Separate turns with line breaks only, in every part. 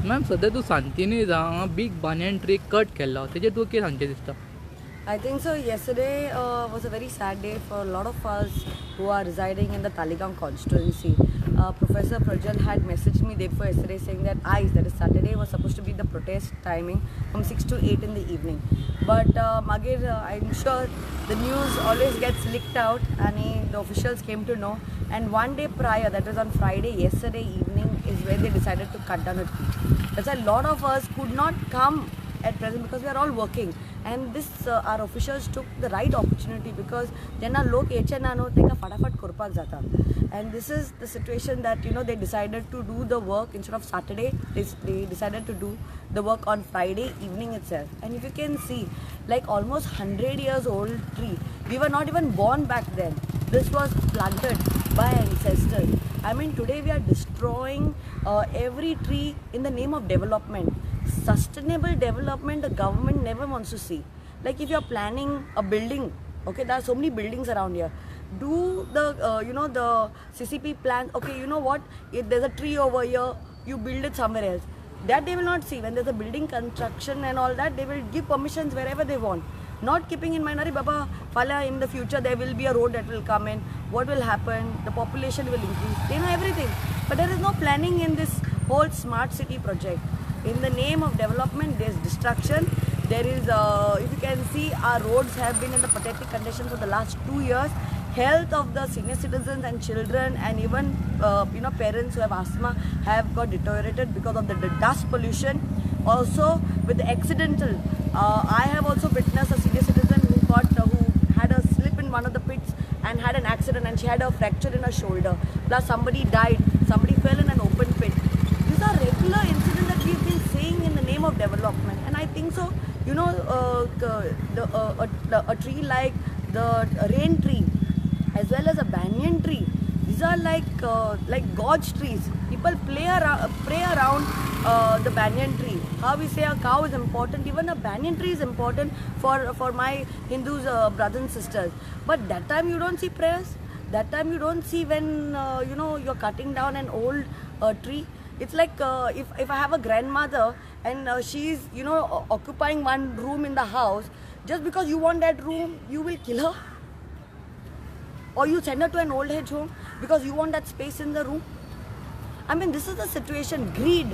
Ma'am सध्या तू St.Inez big banyan tree cut केल्लो तेजेर तूं कितें सांगचें दिसता?
I think so. Yesterday was a very sad day for a lot of us who are residing in the Taligaon constituency. Professor Prajal had messaged me day before yesterday saying that that is Saturday, was supposed to be the protest timing from 6 to 8 in the evening. But I'm sure the news always gets leaked out and the officials came to know. And one day prior, that was on Friday, yesterday evening, is when they decided to cut down a tree. That's why a lot of us could not come at present because we are all working, and this our officials took the right opportunity because jenna lok yache na no teka fatafat kurpak jata, and this is the situation that they decided to do the work instead of Saturday. They decided to do the work on Friday evening itself. And if you can see, like almost 100 years old tree, we were not even born back then. This was planted by ancestors. I mean, today we are destroying every tree in the name of development. Sustainable development the government never wants to see. Like if you are planning a building, okay, there are so many buildings around here. Do the the CCP plan. Okay, you know what? If there's a tree over here, you build it somewhere else. That they will not see. When there's a building construction and all that, they will give permissions wherever they want. Not keeping in mind, Baba, Fala, in the future there will be a road that will come in. What will happen? The population will increase. They know everything. But there is no planning in this whole smart city project. In the name of development, there is destruction. There is, if you can see, our roads have been in the pathetic condition for the last 2 years. Health of the senior citizens and children and even parents who have asthma have got deteriorated because of the dust pollution. Also with the accidental, I have also witnessed a senior citizen who had a slip in one of the pits and had an accident, and she had a fracture in her shoulder. Plus somebody died, somebody fell in an open pit. These are regular incidents that we've been saying in the name of development. And I think so, a tree like the rain tree as well as a banyan tree, these are like God's trees. People pray around the banyan tree. How we say a cow is important, even a banyan tree is important for my Hindus brothers and sisters. But that time you don't see prayers. That time you don't see when you're cutting down an old tree. It's like if I have a grandmother and she's occupying one room in the house, just because you want that room, you will kill her. Or you send her to an old age home because you want that space in the room. I mean, this is the situation, greed.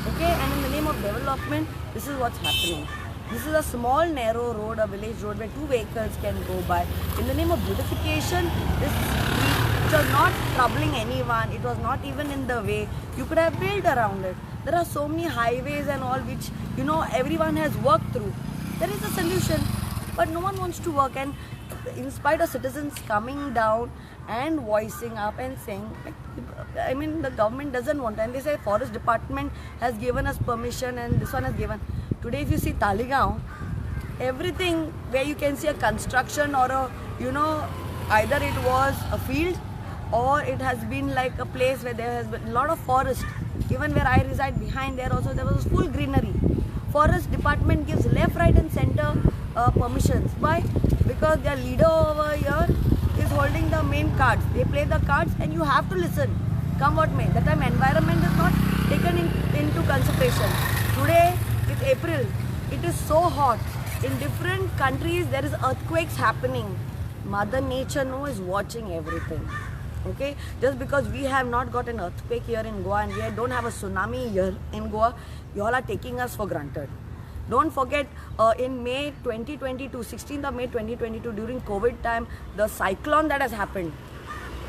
Okay, and in the name of development, this is what's happening. This is a small narrow road, a village road where 2 vehicles can go by. In the name of beautification, which was not troubling anyone, it was not even in the way, you could have built around it. There are so many highways and all which everyone has worked through. There is a solution, but no one wants to work. And in spite of citizens coming down and voicing up and saying, the government doesn't want, and they say forest department has given us permission and this one has given. Today if you see Taligaon, everything where you can see a construction or either it was a field or it has been like a place where there has been a lot of forest. Even where I reside behind there also, there was full greenery. Forest department gives left, right and center permissions. Why? Because their leader over here is holding the main cards. They play the cards and you have to listen, come what may. That time environment is not taken into consideration. Today it's April, it is so hot. In different countries there is earthquakes happening. Mother Nature is watching everything. Okay, just because we have not got an earthquake here in Goa and we don't have a tsunami here in Goa, you all are taking us for granted. Don't forget, in May 2022, 16th of May 2022, during COVID time, the cyclone that has happened.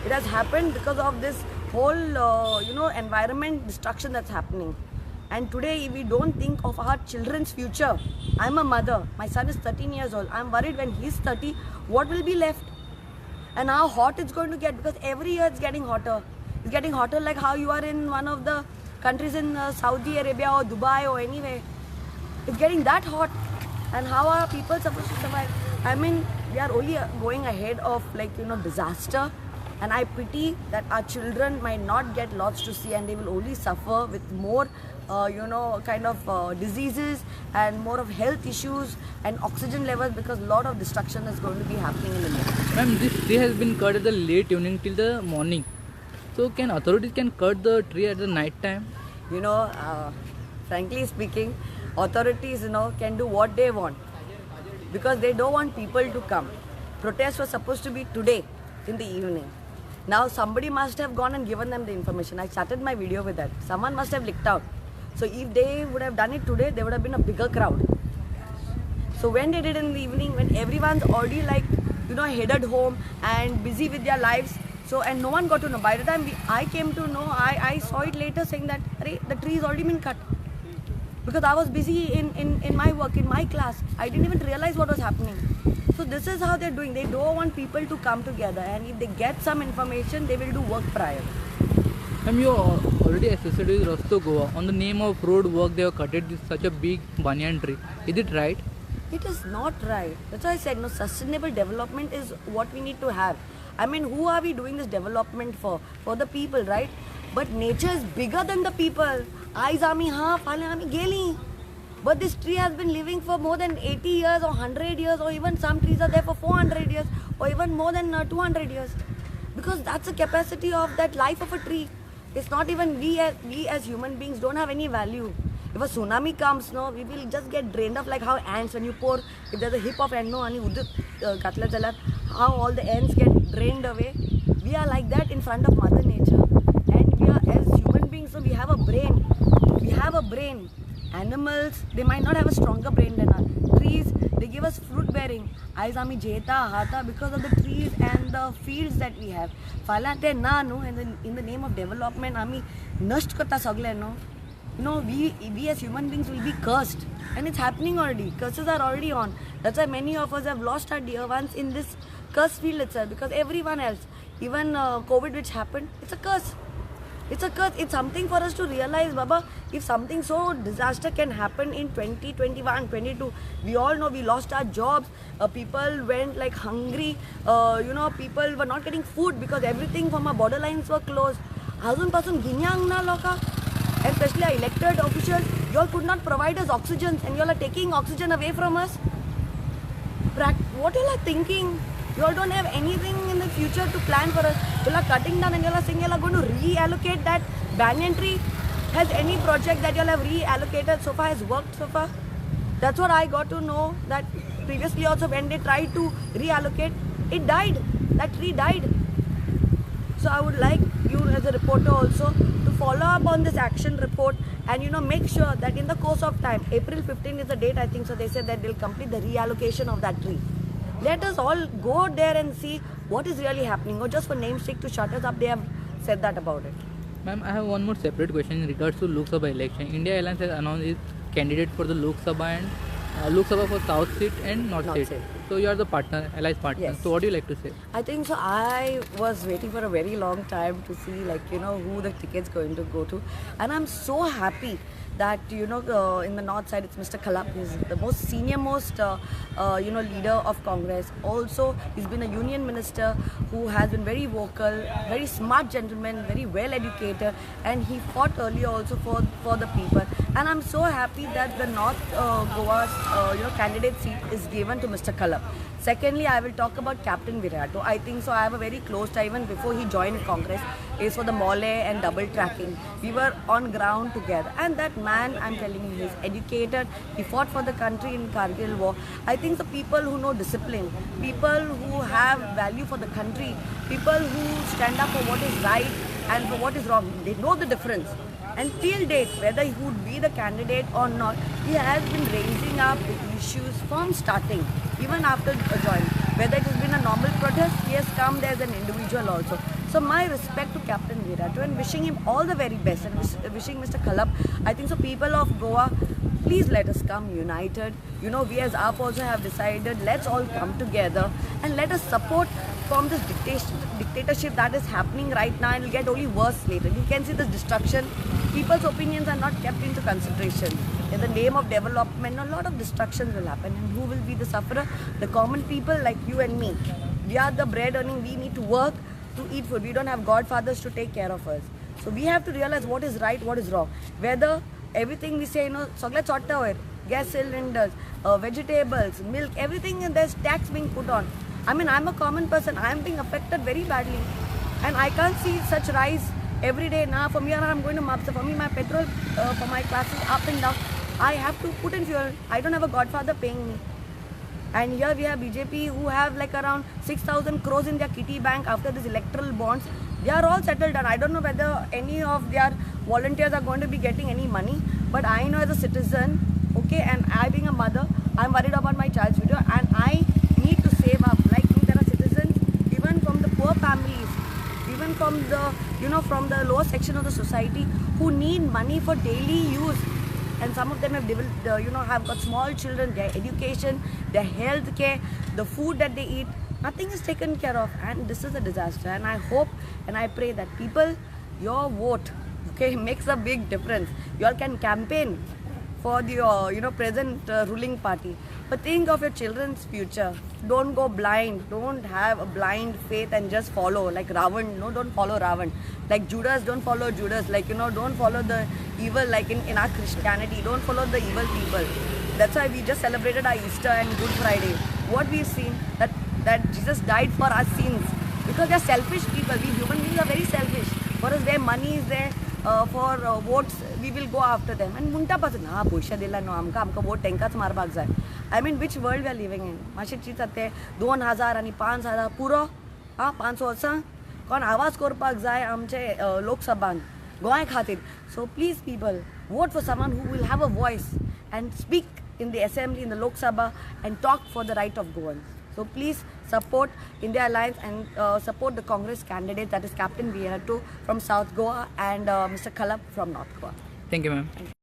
It has happened because of this whole, environment destruction that's happening. And today, if we don't think of our children's future, I'm a mother. My son is 13 years old. I'm worried when he's 30, what will be left? And how hot it's going to get, because every year it's getting hotter. It's getting hotter like how you are in one of the countries in Saudi Arabia or Dubai or anywhere. It's getting that hot, and how are people supposed to survive? I mean, we are only going ahead of disaster, and I pity that our children might not get lots to see and they will only suffer with more diseases and more of health issues and oxygen levels, because a lot of destruction is going to be happening in the near.
Ma'am, this tree has been cut at the late evening till the morning. So can authorities cut the tree at the night time?
frankly speaking, authorities, can do what they want because they don't want people to come. Protest was supposed to be today in the evening. Now somebody must have gone and given them the information. I started my video with that. Someone must have leaked out. So if they would have done it today, there would have been a bigger crowd. So when they did it in the evening, when everyone's already headed home and busy with their lives, and no one got to know. By the time I came to know, I saw it later saying that the tree has already been cut. Because I was busy in my work, in my class. I didn't even realize what was happening. So this is how they're doing. They don't want people to come together, and if they get some information, they will do work prior.
Ma'am, you already associated with Rasto Goa. On the name of road work, they have cut it with such a big banyan tree. Is it right?
It is not right. That's why I said, sustainable development is what we need to have. I mean, who are we doing this development for? For the people, right? But nature is bigger than the people. Eyes ami ha, phale ami geli. But this tree has been living for more than 80 years or 100 years, or even some trees are there for 400 years or even more than 200 years. Because that's the capacity of that life of a tree. It's not even we as human beings don't have any value. If a tsunami comes, we will just get drained off like how ants, when you pour, if there's a heap of ants, how all the ants get drained away. We are like that in front of Mother Nature. And we are, as human beings, so we have a brain. We have a brain. Animals, they might not have a stronger brain than us. Trees, they give us fruit bearing. Aizami jeta, hata, because of the trees and the fields that we have. Falate na, in the name of development, ami nasht kata sagle, we as human beings will be cursed. And it's happening already. Curses are already on. That's why many of us have lost our dear ones in this curse field itself. Because everyone else, even COVID which happened, it's a curse. It's a curse. It's something for us to realize, Baba, if something so disaster can happen in 2021, 22, we all know we lost our jobs. People went like hungry. People were not getting food because everything from our borderlines were closed. Azun pasun ginyang na loka. Especially our elected officials, you all could not provide us oxygen, and you all are taking oxygen away from us. What you all are thinking? You all don't have anything in the future to plan for us. You all are cutting down and you all are saying you all are going to reallocate that banyan tree. Has any project that you all have reallocated so far has worked so far? That's what I got to know, that previously also when they tried to reallocate, it died. That tree died. So I would like you as a reporter also to follow up on this action report and make sure that in the course of time, April 15 is the date, I think, so they said that they'll complete the reallocation of that tree. Let us all go there and see what is really happening, or just for name's sake to shut us up, they have said that about it.
Ma'am, I have one more separate question in regards to Lok Sabha election. India Alliance has announced its candidate for the Lok Sabha and Lok Sabha for South seat and North seat. So you are the partner, allies partner.
Yes.
So what do you like to say?
I think so. I was waiting for a very long time to see who the ticket's going to go to, and I'm so happy that in the north side it's Mr. Kalap. He's the most senior leader of Congress. Also, he's been a union minister who has been very vocal, very smart gentleman, very well educated, and he fought earlier also for the people. And I'm so happy that the North Goa's candidate seat is given to Mr. Kalap. Secondly, I will talk about Captain Virato. I think so. I have a very close tie even before he joined Congress. Is for the mole and double tracking. We were on ground together, and that man, I'm telling you, he's educated. He fought for the country in Kargil war. I think the people who know discipline, people who have value for the country, people who stand up for what is right and for what is wrong, they know the difference. And till date, whether he would be the candidate or not, he has been raising up the issues from starting, even after joining. Whether it has been a normal protest, he has come there as an individual also. So my respect to Captain Virato and wishing him all the very best, and wishing Mr. Kalap. I think so people of Goa, please let us come united. We as AAP also have decided, let's all come together and let us support from this dictatorship that is happening right now, and will get only worse later. You can see this destruction. People's opinions are not kept into consideration. In the name of development, a lot of destructions will happen, and who will be the sufferer? The common people like you and me. We are the bread earning, we need to work to eat food. We don't have godfathers to take care of us. So we have to realize what is right, what is wrong. Whether everything we say, sagla chotta hoy, gas cylinders, vegetables, milk, everything, and there's tax being put on. I mean, I'm a common person. I'm being affected very badly. And I can't see such rise every day. Now from here I'm going to Mapsa. For me, my petrol for my classes up and down. I have to put in fuel. I don't have a godfather paying me. And here we have BJP who have like around 6,000 crores in their kitty bank after this electoral bonds. They are all settled and I don't know whether any of their volunteers are going to be getting any money. But I know as a citizen, okay, and I being a mother, I'm worried about my child's future and I need to save up. Like me, there are citizens, even from the poor families, even from the, from the lower section of the society who need money for daily use. And some of them have developed, have got small children, their education, their health care, the food that they eat, nothing is taken care of. And this is a disaster. And I hope and I pray that people, your vote, okay, makes a big difference. You all can campaign for the, present ruling party. But think of your children's future. Don't go blind. Don't have a blind faith and just follow like Ravan. No, don't follow Ravan. Like Judas, don't follow Judas. Like, don't follow the evil like in our Christianity. Don't follow the evil people. That's why we just celebrated our Easter and Good Friday. What we've seen, that Jesus died for our sins. Because they're selfish people. We human beings are very selfish. For us, their money is there. For votes, we will go after them. And munta pasan, poisha dila no, amka vote tenkaच मारपाक जाय. I mean, which world we are living in? मातशें चिंत जाते 2,000 आणि 5,000 पुरो 500 असं कोण आवाज करपाक जाय आमचे लोकसभान गोंय खातीर. So please people, vote for someone who will have a voice and speak in the assembly, in the Lok Sabha and talk for the right of Goans. So please support India Alliance and support the Congress candidate, that is Captain Vieira from South Goa and Mr. Khalap from North Goa.
Thank you, ma'am.